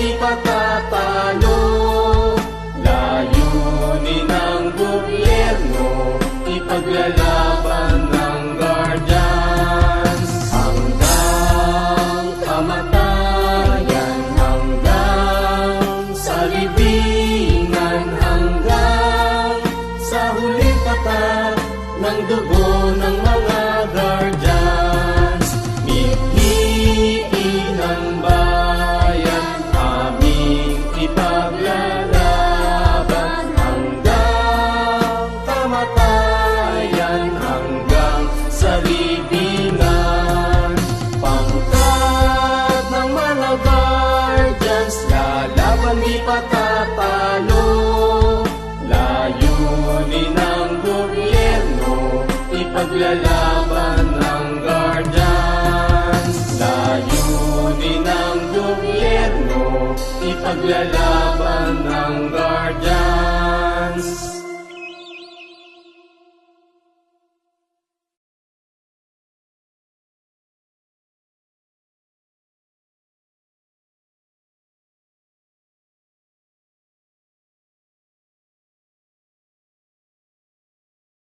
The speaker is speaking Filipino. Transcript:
di patatalo. Layunin ng gobyerno, ipaglalaban ng guardians. Hanggang kamatayan, hanggang sa libingan, hanggang sa huling tapat ng dugo ng mga guardians. Mithiin ng bayan, aming ipaglalaban hanggang kamatayan, hanggang sa libingan. Pangkat ng mga guardians, lalaban di patatalo. Layunin ng gobyerno, ipaglalaban ng guardians. Layunin ng gobyerno, ipaglalaban